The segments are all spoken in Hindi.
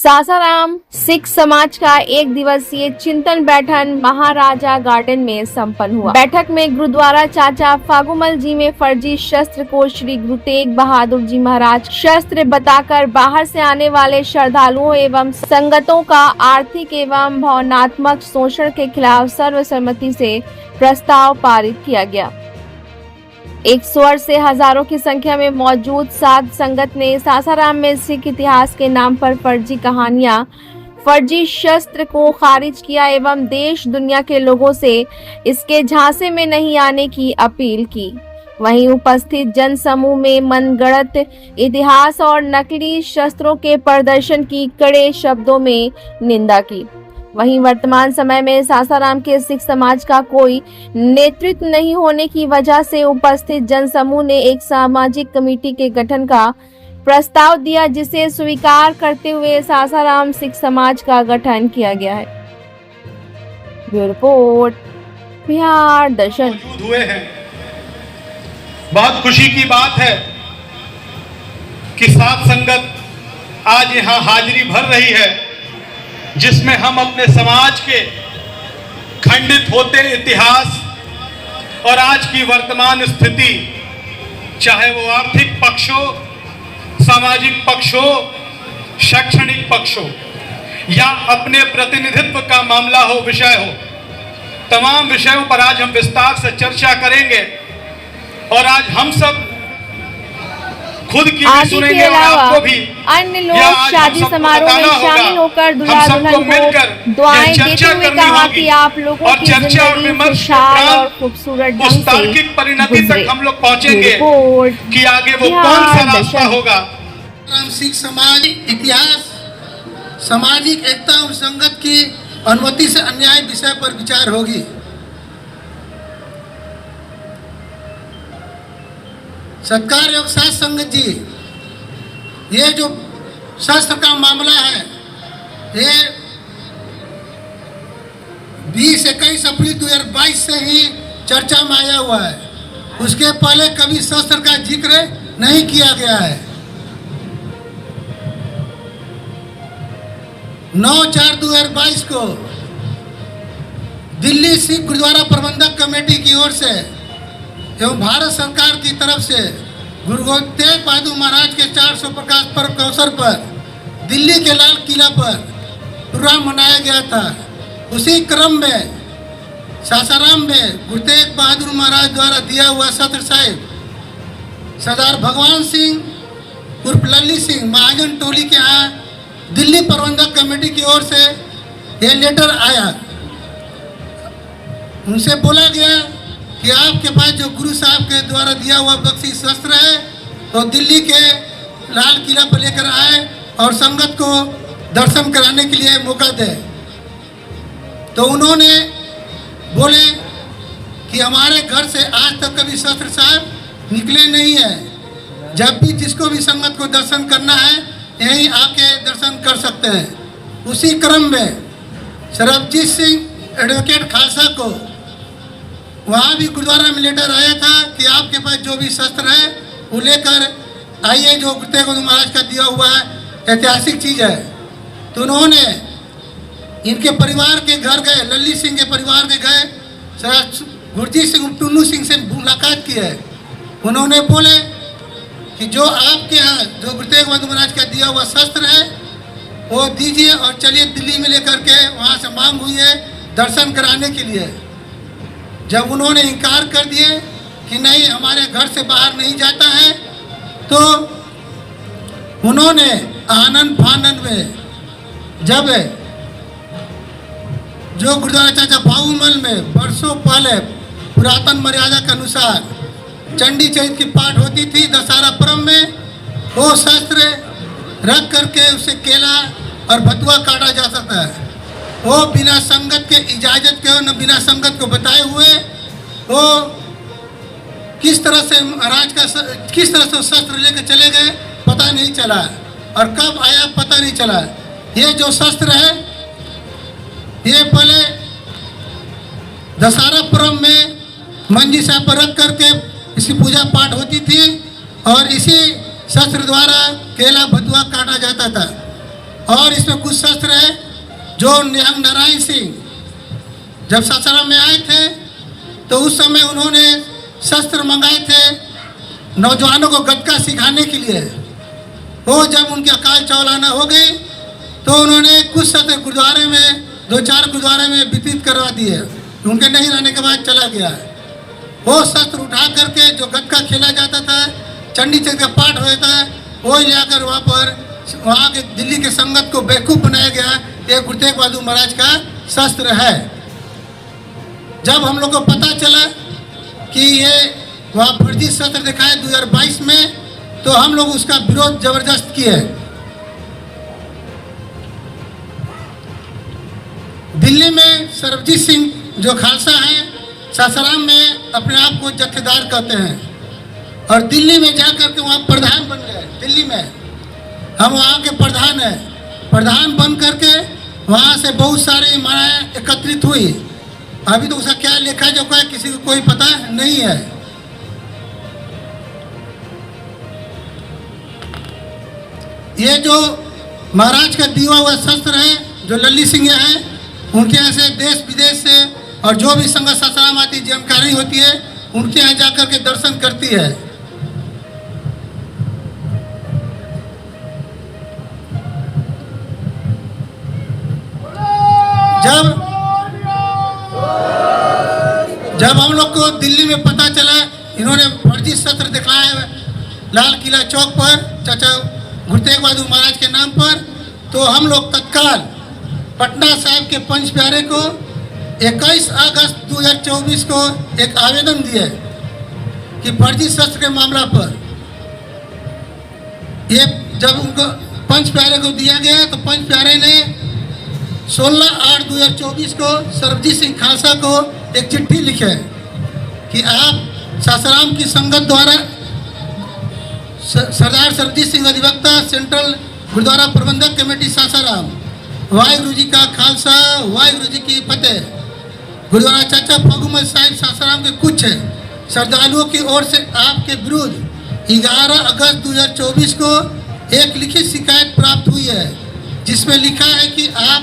सासाराम सिख समाज का एक दिवसीय चिंतन बैठक महाराजा गार्डन में संपन्न हुआ। बैठक में गुरुद्वारा चाचा फागुमल जी में फर्जी शस्त्र को श्री गुरु तेग बहादुर जी महाराज शस्त्र बताकर बाहर से आने वाले श्रद्धालुओं एवं संगतों का आर्थिक एवं भावनात्मक शोषण के खिलाफ सर्वसम्मति से प्रस्ताव पारित किया गया। एक स्वर से हजारों की संख्या में मौजूद साध संगत ने सासाराम में सिख इतिहास के नाम पर फर्जी कहानियां, फर्जी शस्त्र को खारिज किया एवं देश दुनिया के लोगों से इसके झांसे में नहीं आने की अपील की। वहीं उपस्थित जन समूह में मनगढ़ंत इतिहास और नकली शस्त्रों के प्रदर्शन की कड़े शब्दों में निंदा की। वहीं वर्तमान समय में सासाराम के सिख समाज का कोई नेतृत्व नहीं होने की वजह से उपस्थित जनसमूह ने एक सामाजिक कमेटी के गठन का प्रस्ताव दिया, जिसे स्वीकार करते हुए सासाराम सिख समाज का गठन किया गया है। ब्यूरो रिपोर्ट, बिहार दर्शन। हुए हैं, बहुत खुशी की बात है कि साध संगत आज यहाँ हाजिरी भर रही है, जिसमें हम अपने समाज के खंडित होते इतिहास और आज की वर्तमान स्थिति, चाहे वो आर्थिक पक्ष हो, सामाजिक पक्ष हो, शैक्षणिक पक्ष हो या अपने प्रतिनिधित्व का मामला हो, विषय हो, तमाम विषयों पर आज हम विस्तार से चर्चा करेंगे। और आज हम सब खुद की भी सुनेंगे और आपको भी अन्य लोग शादी समारोह में शामिल होकर दूल्हा दुल्हन को दुआएं देते हुए कहा कि आप लोगों की जिंदगी खुशहाल और खूबसूरत ढंग से परिणति तक हम लोग पहुंचेंगे कि आगे वो कौन सा रास्ता होगा। सिख समाज इतिहास, सामाजिक एकता और संगत की अनुमति से अन्याय विषय पर विचार होगी। सत्कार योग साध संगत जी, ये जो शस्त्र का मामला है, ये 20-21 अप्रैल 2022 से ही चर्चा में आया हुआ है। उसके पहले कभी शस्त्र का जिक्र नहीं किया गया है। 9/4/2022 को दिल्ली सिख गुरुद्वारा प्रबंधक कमेटी की ओर से एवं भारत सरकार की तरफ से गुरु तेग बहादुर महाराज के 400 प्रकाश पर्व के अवसर पर दिल्ली के लाल किला पर प्रोग्राम मनाया गया था। उसी क्रम में सासाराम में गुरु तेग बहादुर महाराज द्वारा दिया हुआ सत्र साहिब सरदार भगवान सिंह उर्फ लल्ली सिंह महाजन टोली के यहाँ दिल्ली प्रबंधक कमेटी की ओर से यह लेटर आया। उनसे बोला गया कि आपके पास जो गुरु साहब के द्वारा दिया हुआ बख्शी शस्त्र है तो दिल्ली के लाल किला पर लेकर आए और संगत को दर्शन कराने के लिए मौका दे। तो उन्होंने बोले कि हमारे घर से आज तक कभी शस्त्र साहब निकले नहीं है। जब भी जिसको भी संगत को दर्शन करना है यहीं आके दर्शन कर सकते हैं। उसी क्रम में सरबजीत सिंह एडवोकेट खालसा को वहाँ भी गुरुद्वारा में लेटर आया था कि आपके पास जो भी शस्त्र है वो लेकर आइए, जो गुरु तेग बहादुर महाराज का दिया हुआ है ऐतिहासिक चीज़ है। तो उन्होंने इनके परिवार के घर गए, लल्ली सिंह के परिवार के गए, गुरजीत सिंह टुन्नू सिंह से मुलाकात की है। उन्होंने बोले कि जो आपके यहाँ जो गुरु तेग बहादुर महाराज का दिया हुआ शस्त्र है वो दीजिए और चलिए दिल्ली में लेकर के वहाँ से मांग हुई है दर्शन कराने के लिए। जब उन्होंने इनकार कर दिए कि नहीं हमारे घर से बाहर नहीं जाता है, तो उन्होंने आनन फानन में जब जो गुरुद्वारा चाचा फागुमल में बरसों पहले पुरातन मर्यादा के अनुसार चंडी चरित की पाठ होती थी दशहरा पर्व में, वो शस्त्र रख करके उसे केला और भतुआ काटा जा सकता है। वो बिना संगत के इजाजत के न बिना संगत को बताए हुए वो किस तरह से महाराज का किस तरह से शस्त्र लेकर चले गए पता नहीं चला और कब आया पता नहीं चला। ये जो शस्त्र है ये पहले दशहरा पर्व में मंजी साहब पर रख करके इसकी पूजा पाठ होती थी और इसी शस्त्र द्वारा केला भतुआ काटा जाता था। और इसमें कुछ शस्त्र है जो निहंग नारायण सिंह जब सासाराम में आए थे तो उस समय उन्होंने शस्त्र मंगाए थे नौजवानों को गतका सिखाने के लिए। वो जब उनके अकाल चौलाना हो गई तो उन्होंने कुछ शस्त्र गुरुद्वारे में 2-4 गुरुद्वारे में वितरित करवा दिए। उनके नहीं रहने के बाद चला गया। वो शस्त्र उठा करके जो गतका खेला जाता था, चंडी चंद का पाठ होता है, वो ले आकर वहाँ के दिल्ली के संगत को बेवकूफ़ बनाया गया। ये गुरु तेग बहादुर महाराज का शस्त्र है। जब हम लोग को पता चला कि ये वहाँ फर्जी शस्त्र दिखाए 2022 में, तो हम लोग उसका विरोध जबरदस्त किए। दिल्ली में सरबजीत सिंह जो खालसा हैं, सासाराम में अपने आप को जत्थेदार कहते हैं और दिल्ली में जाकर के वहाँ प्रधान बन गए। दिल्ली में हम वहाँ के प्रधान हैं। प्रधान बन करके वहाँ से बहुत सारी माराएँ एकत्रित हुई। अभी तो उसका क्या लेखा जोखा है किसी को कोई पता नहीं है। ये जो महाराज का दिया हुआ शस्त्र है जो लल्ली सिंह है, उनके यहाँ से देश विदेश से और जो भी संगत सासाराम आती जानकारी होती है उनके यहाँ जाकर के दर्शन करती है। जब हम लोग को दिल्ली में पता चला इन्होंने फर्जी शस्त्र दिखाया लाल किला चौक पर चाचा गुरु तेग बहादुर महाराज के नाम पर, तो हम लोग तत्काल पटना साहिब के पंच प्यारे को 21 अगस्त 2024 को एक आवेदन दिए कि फर्जी शस्त्र के मामला पर ये जब उनको पंच प्यारे को दिया गया तो पंच प्यारे ने 16/8/2024 को सरबजीत सिंह खालसा को एक चिट्ठी लिखे कि आप सासाराम की संगत द्वारा सरदार सरबजीत सिंह अधिवक्ता सेंट्रल गुरुद्वारा प्रबंधक कमेटी सासाराम, वाहिगुरु जी का खालसा, वाहिगुरु जी की फतेह। गुरुद्वारा चाचा फागुमल साहिब सासाराम के कुछ श्रद्धालुओं की ओर से आपके विरुद्ध 11 अगस्त 2024 को एक लिखित शिकायत प्राप्त हुई है, जिसमें लिखा है कि आप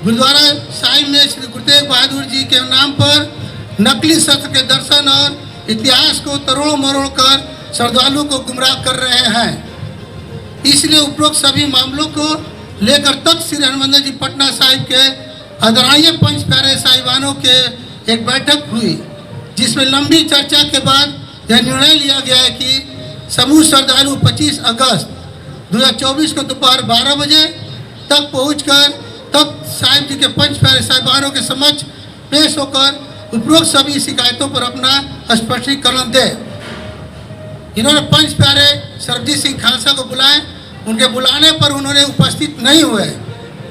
गुरुद्वारा साहिब में श्री गुरु तेग बहादुर जी के नाम पर नकली शस्त्र के दर्शन और इतिहास को तरोड़ मरोड़ कर श्रद्धालुओं को गुमराह कर रहे हैं। इसलिए उपरोक्त सभी मामलों को लेकर तख्त श्री हरमंदिर जी पटना साहिब के आदरणीय पंच प्यारे साहिबानों के एक बैठक हुई, जिसमें लंबी चर्चा के बाद यह निर्णय लिया गया है कि समूह श्रद्धालु 25 अगस्त 2024 को दोपहर 12 बजे तक पहुंचकर तख्त साहिब जी के पंच प्यारे साहिबानों के समक्ष पेश होकर उपरोक्त सभी शिकायतों पर अपना स्पष्टीकरण दे। इन्होंने पंच प्यारे सरबजीत सिंह खालसा को बुलाए, उनके बुलाने पर उन्होंने उपस्थित नहीं हुए।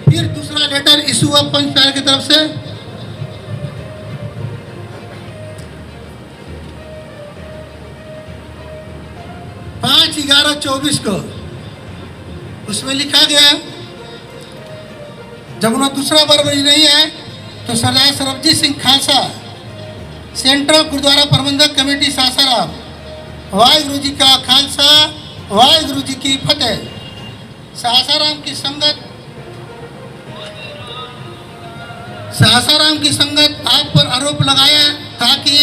फिर दूसरा लेटर इशू हुआ पंच प्यारे की तरफ से, पाँच 11/24 को। उसमें लिखा गया जब उन्होंने दूसरा बार नहीं है तो सरदार सरबजीत सिंह खालसा सेंट्रल गुरुद्वारा प्रबंधक कमेटी सासाराम, वाहिगुरु जी का खालसा, वाहिगुरु जी की फतेह। सासाराम की संगत आप पर आरोप लगाया था कि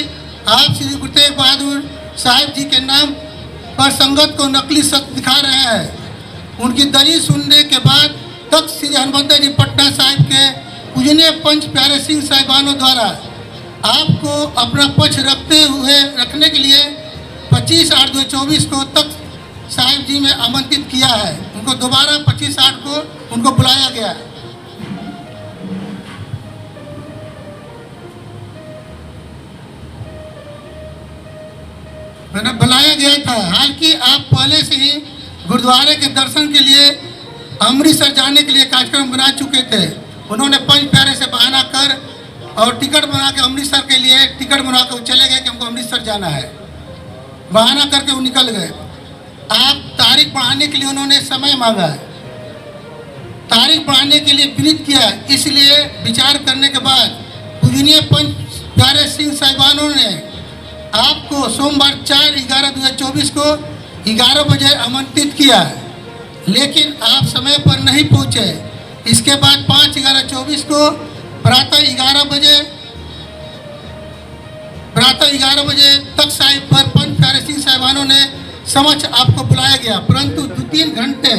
आप श्री गुरु तेग बहादुर साहिब जी के नाम पर संगत को नकली शस्त्र दिखा रहे हैं। उनकी दलील सुनने के बाद तख्त श्री हरमंदिर जी पटना साहिब के पूजनीय पंच प्यारे सिंह साहिबानों द्वारा आपको अपना पक्ष रखने के लिए 25/8/2024 को तख्त साहिब जी में आमंत्रित किया है। उनको दोबारा 25/8 को उनको बुलाया गया। मैंने बुलाया गया था। हालांकि आप पहले से ही गुरुद्वारे के दर्शन के लिए अमृतसर जाने के लिए कार्यक्रम बना चुके थे। उन्होंने पंच प्यारे से बहाना कर और टिकट बना के अमृतसर के लिए टिकट बना कर चले गए कि हमको अमृतसर जाना है। बहाना करके वो निकल गए। आप तारीख बढ़ाने के लिए उन्होंने समय मांगा है, तारीख बढ़ाने के लिए विनीत किया। इसलिए विचार करने के बाद पूजनीय पंच प्यारे सिंह साहिबानों ने आपको सोमवार 4/11/2024 को 11 बजे आमंत्रित किया। लेकिन आप समय पर नहीं पहुंचे। इसके बाद 5/11/24 को प्रातः 11 बजे तक साहिब पर पंच प्यारे सिंह साहिबानों ने समक्ष आपको बुलाया गया, परंतु 2-3 घंटे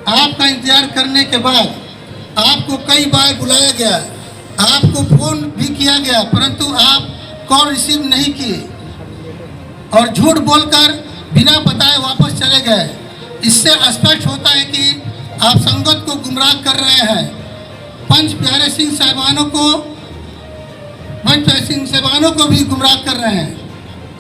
आपका इंतजार करने के बाद आपको कई बार बुलाया गया, आपको फोन भी किया गया, परंतु आप कॉल रिसीव नहीं किए और झूठ बोलकर बिना बताए वापस चले गए। इससे स्पष्ट होता है कि आप संगत को गुमराह कर रहे हैं। पंच प्यारे सिंह साहिबानों को भी गुमराह कर रहे हैं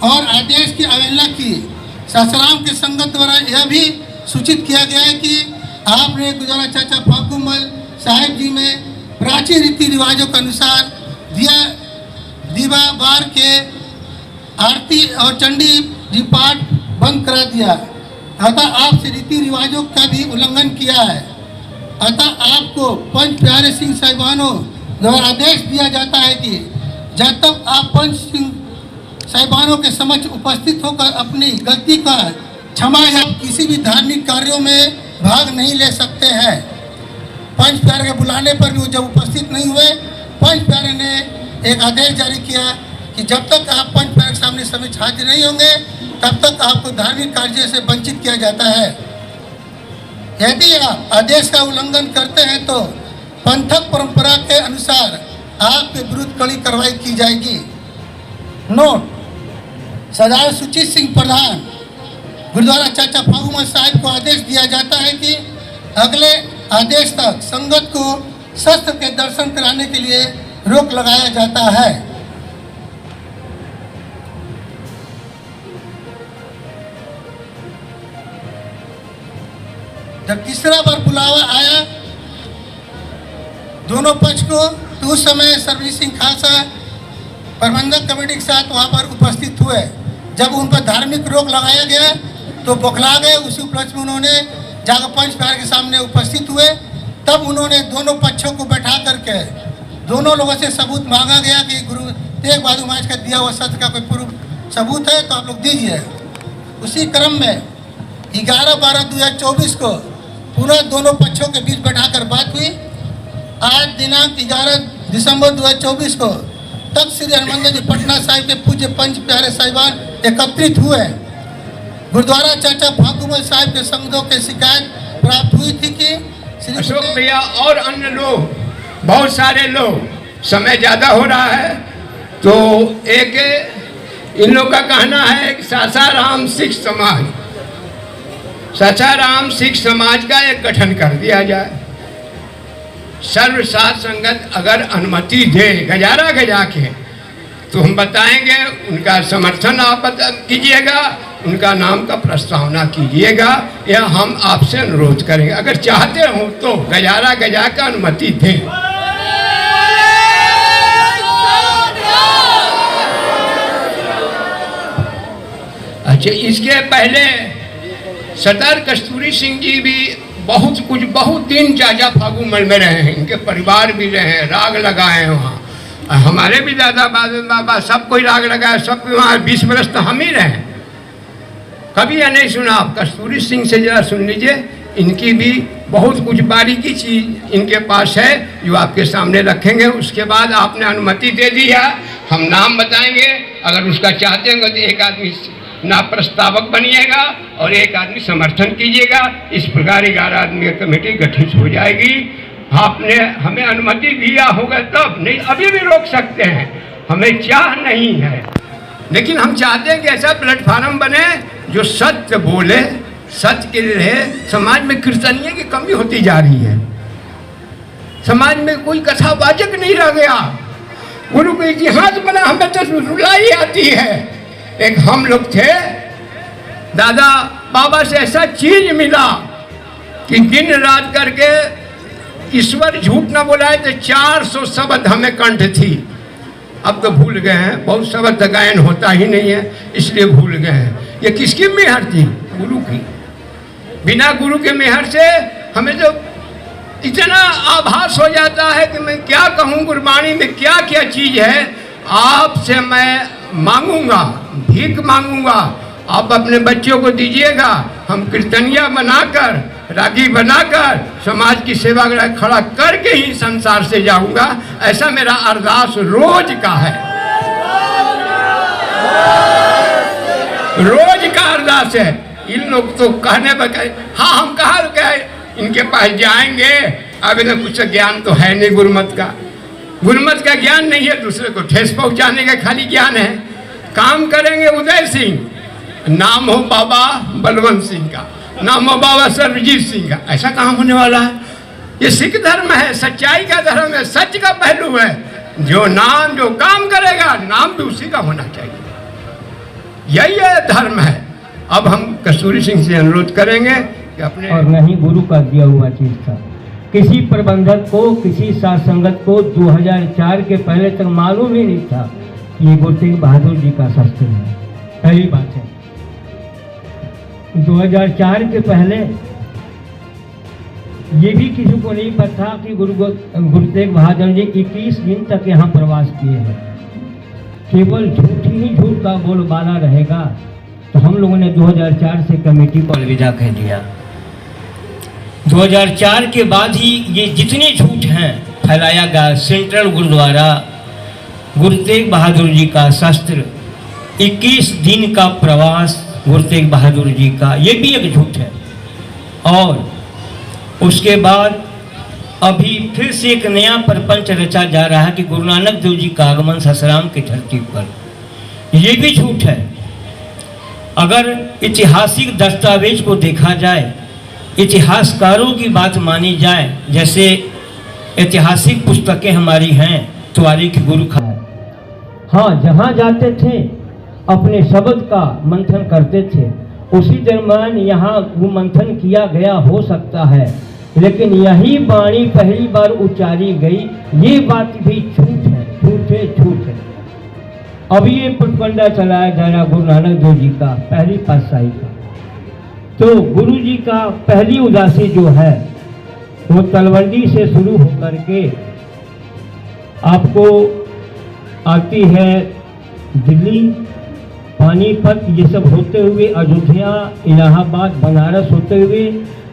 और आदेश की अवहेलना की। सासाराम के संगत द्वारा यह भी सूचित किया गया है कि आपने गुरुद्वारा चाचा फागुमल साहिब जी में प्राचीन रीति रिवाजों के अनुसार दीवा बार के आरती और चंडी जी पाठ बंद करा दिया, अतः आपसे रीति रिवाजों का भी उल्लंघन किया है। अतः आपको पंच प्यारे सिंह साहिबानों द्वारा आदेश दिया जाता है कि जब तक आप पंच सिंह साहिबानों के समक्ष उपस्थित होकर अपनी गलती का क्षमा या किसी भी धार्मिक कार्यों में भाग नहीं ले सकते हैं। पंच प्यारे के बुलाने पर भी वो जब उपस्थित नहीं हुए, पंच प्यारे ने एक आदेश जारी किया कि जब तक आप पंच प्यारे के सामने समक्ष हाजिर नहीं होंगे तब तक आपको धार्मिक कार्य से वंचित किया जाता है। यदि आप आदेश का उल्लंघन करते हैं तो पंथक परंपरा के अनुसार आपके विरुद्ध कड़ी कार्रवाई की जाएगी। नोट: सरदार सुचित सिंह प्रधान गुरुद्वारा चाचा फागुमल साहिब को आदेश दिया जाता है कि अगले आदेश तक संगत को शस्त्र के दर्शन कराने के लिए रोक लगाया जाता है। जब तीसरा बार बुलावा आया दोनों पक्ष को, तो उस समय सरबजीत सिंह खालसा प्रबंधक कमेटी के साथ वहां पर उपस्थित हुए। जब उन पर धार्मिक रोक लगाया गया तो बौखला गए। उसी उपलक्ष्य में उन्होंने जाकर पंच प्यारे के सामने उपस्थित हुए। तब उन्होंने दोनों पक्षों को बैठा करके दोनों लोगों से सबूत मांगा गया कि गुरु तेग बहादुर महाराज का दिया हुआ सत्य का कोई पूर्व सबूत है तो आप लोग दीजिए। उसी क्रम में 11/12/2024 को पुनः दोनों पक्षों के बीच बैठाकर बात हुई। आज दिनांक 11 दिसंबर 2024 को तख्त श्री हरमंदिर जी पटना साहिब के पूज्य पंच प्यारे साहिबान एकत्रित हुए। गुरुद्वारा चाचा फागुमल साहिब के संगतों के शिकायत प्राप्त हुई थी कि श्री अशोक भैया और अन्य लोग, बहुत सारे लोग, समय ज़्यादा हो रहा है तो एक इन लोग का कहना है कि सासाराम सिख समाज का एक गठन कर दिया जाए। सर्वसाध संगत अगर अनुमति दे गजारा गजा के तो हम बताएंगे, उनका समर्थन आप कीजिएगा, उनका नाम का प्रस्तावना कीजिएगा, यह हम आपसे अनुरोध करेंगे। अगर चाहते हो तो गजारा गजा का अनुमति दें। अच्छा, इसके पहले सरदार कस्तूरी सिंह जी भी बहुत दिन चाचा फागुमल में रहे हैं, इनके परिवार भी रहे हैं, राग लगाए हैं वहाँ। हमारे भी दादा बाबा सब कोई राग लगाए, सब वहाँ 20 वर्ष तो हम ही रहे। कभी यह नहीं सुना आप कस्तूरी सिंह से जरा सुन लीजिए, इनकी भी बहुत कुछ बारीकी चीज इनके पास है जो आपके सामने रखेंगे। उसके बाद आपने अनुमति दे दी है, हम नाम बताएंगे। अगर उसका चाहते हैं तो एक आदमी ना प्रस्तावक बनिएगा और एक आदमी समर्थन कीजिएगा। इस प्रकार 11 आदमी की कमेटी गठित हो जाएगी। आपने हमें अनुमति दिया होगा तब, नहीं अभी भी रोक सकते हैं, हमें चाह नहीं है, लेकिन हम चाहते हैं कि ऐसा प्लेटफार्म बने जो सत्य बोले, सत्य के लिए रहे। समाज में कीर्तनिया की कमी होती जा रही है, समाज में कोई कथावाचक नहीं रह गया। गुरु का इतिहास बना, हमें तो रुलाई आती है। एक हम लोग थे, दादा बाबा से ऐसा चीज मिला कि दिन रात करके ईश्वर झूठ ना बोलाए तो 400 शब्द हमें कंठ थी। अब तो भूल गए हैं, बहुत शब्द गायन होता ही नहीं है, इसलिए भूल गए हैं। ये किसकी मेहर थी? गुरु की। बिना गुरु के मेहर से हमें तो इतना आभास हो जाता है कि मैं क्या कहूँ, गुरबाणी में क्या क्या चीज़ है। आपसे मैं मांगूंगा, भीख मांगूंगा, आप अपने बच्चों को दीजिएगा, हम कीर्तनिया बनाकर रागी बनाकर समाज की सेवा में खड़ा करके ही संसार से जाऊंगा, ऐसा मेरा अरदास रोज का है, रोज का अरदास है। इन लोग तो कहने पर हाँ हम कहा गए इनके पास जाएंगे, अब इन्हें कुछ ज्ञान तो है नहीं गुरुमत का ज्ञान नहीं है, दूसरे को ठेस पहुंचाने का खाली ज्ञान है। काम करेंगे उदय सिंह, नाम हो बाबा बलवंत सिंह का, नाम हो बाबा सर्वजीत सिंह का, ऐसा काम होने वाला है? ये सिख धर्म है, सच्चाई का धर्म है, सच का पहलू है। जो काम करेगा नाम भी उसी का होना चाहिए, यही है धर्म है। अब हम कस्तूरी सिंह से अनुरोध करेंगे कि अपने और नहीं गुरु का दिया हुआ चीज था। किसी प्रबंधक को, किसी साथ संगत को 2004 के पहले तक मालूम ही नहीं था कि ये गुरु तेग बहादुर जी का शस्त्र है। पहली बात है, 2004 के पहले ये भी किसी को नहीं पता कि गुरु तेग बहादुर जी 21 दिन तक यहाँ प्रवास किए हैं। केवल झूठ ही झूठ का बोलबाला रहेगा, तो हम लोगों ने 2004 से कमेटी को अलविदा कह दिया। 2004 के बाद ही ये जितने झूठ हैं फैलाया गया। सेंट्रल गुरुद्वारा, गुरु तेग बहादुर जी का शस्त्र, 21 दिन का प्रवास गुरु तेग बहादुर जी का, ये भी एक झूठ है। और उसके बाद अभी फिर से एक नया प्रपंच रचा जा रहा है कि गुरु नानक देव जी का आगमन ससराम की धरती पर, ये भी झूठ है। अगर ऐतिहासिक दस्तावेज को देखा जाए, इतिहासकारों की बात मानी जाए, जैसे ऐतिहासिक पुस्तकें हमारी हैं, तारीख गुरु खा, हाँ जहाँ जाते थे अपने शब्द का मंथन करते थे, उसी दरम्यान यहाँ वो मंथन किया गया हो सकता है, लेकिन यही वाणी पहली बार उच्चारी गई, ये बात भी झूठ है, झूठ है, झूठ है। अभी ये पुटकंडा चलाया जा रहा गुरु नानक देव जी का पहली पातशाही का, तो गुरु जी का पहली उदासी जो है वो तलवंडी से शुरू होकर के आपको आती है दिल्ली, पानीपत, ये सब होते हुए अयोध्या, इलाहाबाद, बनारस होते हुए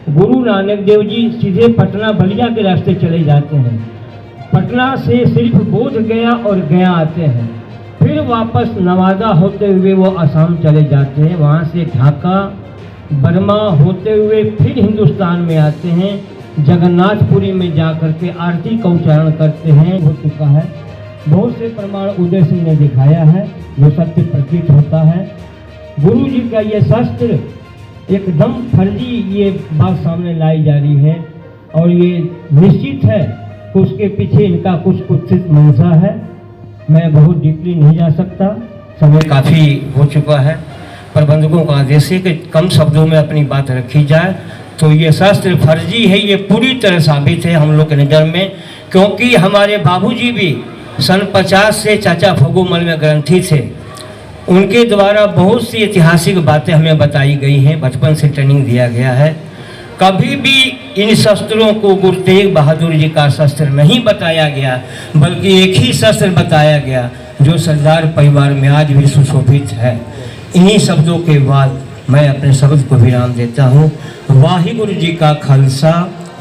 गुरु नानक देव जी सीधे पटना बलिया के रास्ते चले जाते हैं। पटना से सिर्फ बोध गया और गया आते हैं, फिर वापस नवादा होते हुए वो असम चले जाते हैं, वहाँ से ढाका, बर्मा होते हुए फिर हिंदुस्तान में आते हैं, जगन्नाथपुरी में जाकर के आरती का उच्चारण करते हैं। हो चुका है, बहुत से प्रमाण उदय सिंह ने दिखाया है, जो सत्य प्रतीत होता है। गुरु जी का ये शस्त्र एकदम फर्जी ये बात सामने लाई जा रही है, और ये निश्चित है कि उसके पीछे इनका कुछ कुत्सित मंशा है। मैं बहुत डीपली नहीं जा सकता, समय काफ़ी हो चुका है। प्रबंधकों का आदेश है कि कम शब्दों में अपनी बात रखी जाए। तो ये शास्त्र फर्जी है, ये पूरी तरह साबित है हम लोग के नज़र में, क्योंकि हमारे बाबूजी भी सन 50 से चाचा फगूमल में ग्रंथी थे। उनके द्वारा बहुत सी ऐतिहासिक बातें हमें बताई गई हैं, बचपन से ट्रेनिंग दिया गया है। कभी भी इन शस्त्रों को गुरु तेग बहादुर जी का शस्त्र नहीं बताया गया, बल्कि एक ही शस्त्र बताया गया जो सरदार परिवार में आज भी सुशोभित है। इन्हीं शब्दों के बाद मैं अपने शब्द को विराम देता हूँ। वाहिगुरु जी का खालसा,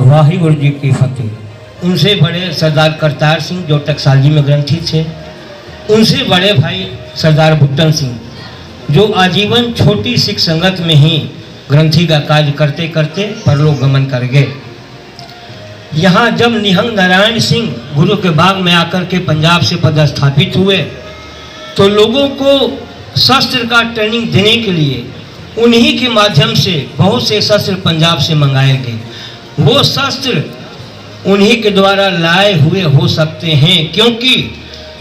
वाहिगुरु जी की फतेह। उनसे बड़े सरदार करतार सिंह जो टकसाल जी में ग्रंथी थे, उनसे बड़े भाई सरदार बुट्टन सिंह जो आजीवन छोटी सिख संगत में ही ग्रंथी का कार्य करते करते परलोक गमन कर गए। यहाँ जब निहंग नारायण सिंह गुरु के बाग में आकर के पंजाब से पदस्थापित हुए, तो लोगों को शस्त्र का ट्रेनिंग देने के लिए उन्हीं के माध्यम से बहुत से शस्त्र पंजाब से मंगाए गए। वो शस्त्र उन्हीं के द्वारा लाए हुए हो सकते हैं, क्योंकि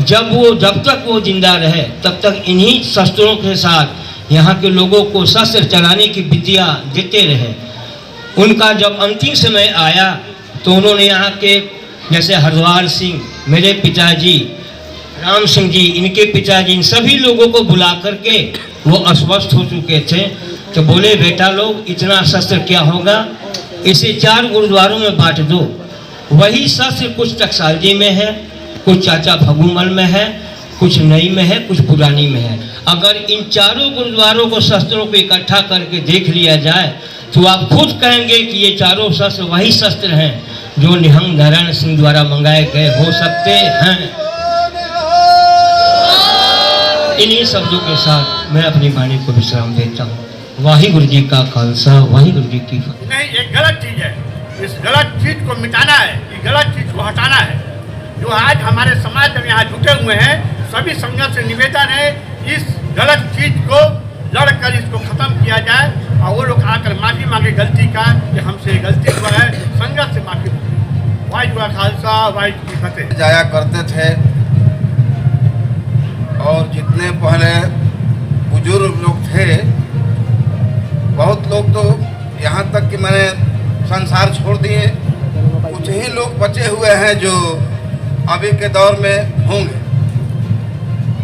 जब तक वो जिंदा रहे तब तक इन्हीं शस्त्रों के साथ यहाँ के लोगों को शस्त्र चलाने की विद्या देते रहे। उनका जब अंतिम समय आया तो उन्होंने यहाँ के जैसे हरद्वार सिंह, मेरे पिताजी राम सिंह जी, इनके पिताजी, इन सभी लोगों को बुला करके वो अस्वस्थ हो चुके थे, तो बोले बेटा लोग इतना शस्त्र क्या होगा, इसे 4 गुरुद्वारों में बांट दो। वही शस्त्र कुछ टकसाल में है, कुछ चाचा फगूमल में है, कुछ नई में है, कुछ पुरानी में है। अगर इन चारों गुरुद्वारों को शस्त्रों को इकट्ठा करके देख लिया जाए तो आप खुद कहेंगे कि ये चारों शस्त्र वही शस्त्र हैं जो निहंग नारायण सिंह द्वारा मंगाए गए हो सकते हैं। इन्हीं शब्दों के साथ मैं अपनी वाणी को विश्राम देता हूँ। वाहिगुरु जी का खालसा, वाहिगुरु जी की फतेह। नहीं, ये गलत चीज है। इस गलत चीज को मिटाना है, ये गलत चीज को हटाना है। जो आज हमारे समाज में यहाँ जुटे हुए हैं, सभी संगत से निवेदन है इस गलत चीज को लड़कर इसको खत्म किया जाए और वो लोग आकर माफी मांगे गलती का कि हमसे गलती हुआ है, संगत से माफी मांगे। वाहिगुरु का खालसा, वाहिगुरु की फतेह। जाया करते थे और जितने पहले बुजुर्ग लोग थे, बहुत लोग तो यहाँ तक कि मैंने संसार छोड़ दिए, कुछ ही लोग बचे हुए हैं जो अभी के दौर में होंगे।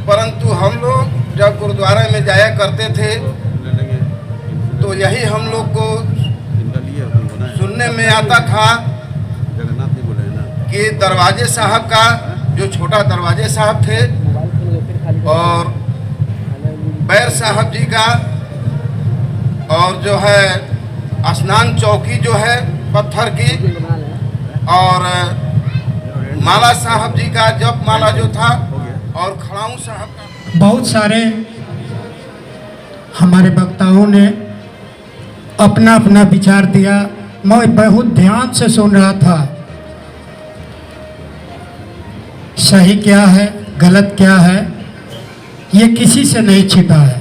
परंतु हम लोग जब गुरुद्वारा में जाया करते थे तो यही हम लोग को सुनने में आता था कि दरवाजे साहब का, जो छोटा दरवाजे साहब थे, और बैर साहब जी का, और जो है स्नान चौकी जो है पत्थर की, और माला साहब जी का जप माला जो था, और खड़ाऊ साहब का। बहुत सारे हमारे वक्ताओं ने अपना अपना विचार दिया। मैं बहुत ध्यान से सुन रहा था। सही क्या है, गलत क्या है, ये किसी से नहीं छिपा है।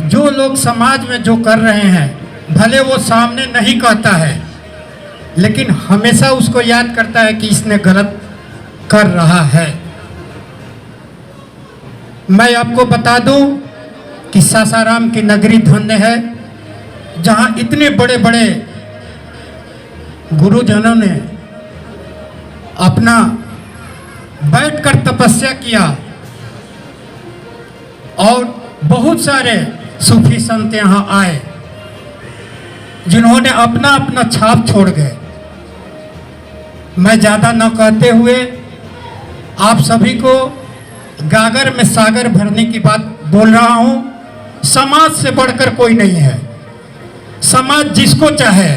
जो लोग समाज में जो कर रहे हैं, भले वो सामने नहीं कहता है, लेकिन हमेशा उसको याद करता है कि इसने गलत कर रहा है। मैं आपको बता दूं कि सासाराम की नगरी धन्य है, जहां इतने बड़े बड़े गुरुजनों ने अपना बैठकर तपस्या किया और बहुत सारे सूफी संत यहाँ आए जिन्होंने अपना अपना छाप छोड़ गए। मैं ज़्यादा न कहते हुए आप सभी को गागर में सागर भरने की बात बोल रहा हूँ। समाज से बढ़कर कोई नहीं है। समाज जिसको चाहे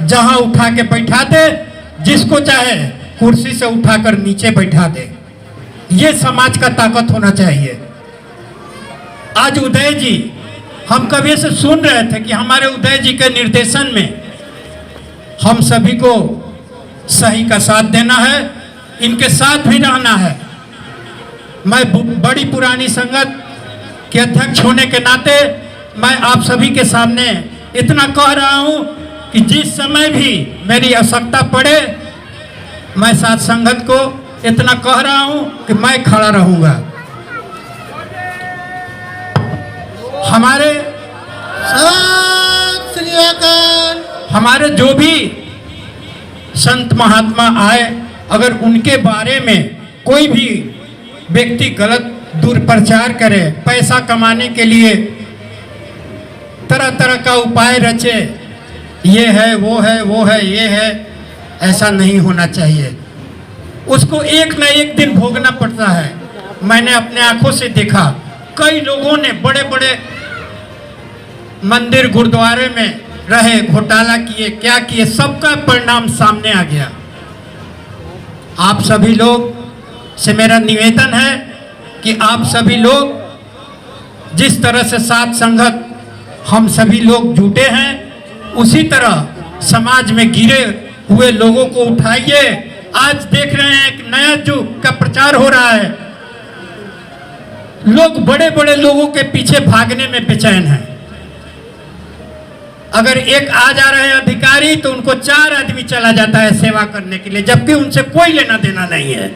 जहाँ उठा के बैठा दे, जिसको चाहे कुर्सी से उठाकर नीचे बैठा दे। ये समाज का ताकत होना चाहिए। आज उदय जी, हम कभी से सुन रहे थे कि हमारे उदय जी के निर्देशन में हम सभी को सही का साथ देना है, इनके साथ भी रहना है। मैं बड़ी पुरानी संगत के अध्यक्ष होने के नाते मैं आप सभी के सामने इतना कह रहा हूं कि जिस समय भी मेरी आवश्यकता पड़े, मैं साथ संगत को इतना कह रहा हूं कि मैं खड़ा रहूंगा। हमारे जो भी संत महात्मा आए, अगर उनके बारे में कोई भी व्यक्ति गलत दुष्प्रचार करे, पैसा कमाने के लिए तरह तरह का उपाय रचे, ये है वो है वो है ये है, ऐसा नहीं होना चाहिए। उसको एक न एक दिन भोगना पड़ता है। मैंने अपने आंखों से देखा, कई लोगों ने बड़े बड़े मंदिर गुरुद्वारे में रहे, घोटाला किए, क्या किए, सबका परिणाम सामने आ गया। आप सभी लोग से मेरा निवेदन है कि आप सभी लोग जिस तरह से साथ संगत हम सभी लोग जुटे हैं, उसी तरह समाज में गिरे हुए लोगों को उठाइए। आज देख रहे हैं एक नया युग का प्रचार हो रहा है। लोग बड़े बड़े लोगों के पीछे भागने में बेचैन हैं। अगर एक आ जा रहे अधिकारी तो उनको 4 आदमी चला जाता है सेवा करने के लिए, जबकि उनसे कोई लेना देना नहीं है।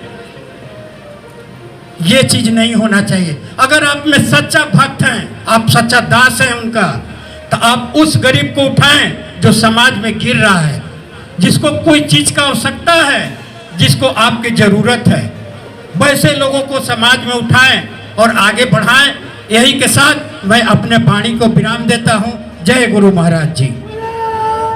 ये चीज नहीं होना चाहिए। अगर आप में सच्चा भक्त हैं, आप सच्चा दास हैं उनका, तो आप उस गरीब को उठाएं जो समाज में गिर रहा है, जिसको कोई चीज का आवश्यकता है, जिसको आपकी जरूरत है। वैसे लोगों को समाज में उठाएं और आगे बढ़ाएं। यही के साथ मैं अपने वाणी को विराम देता हूं। जय गुरु महाराज जी।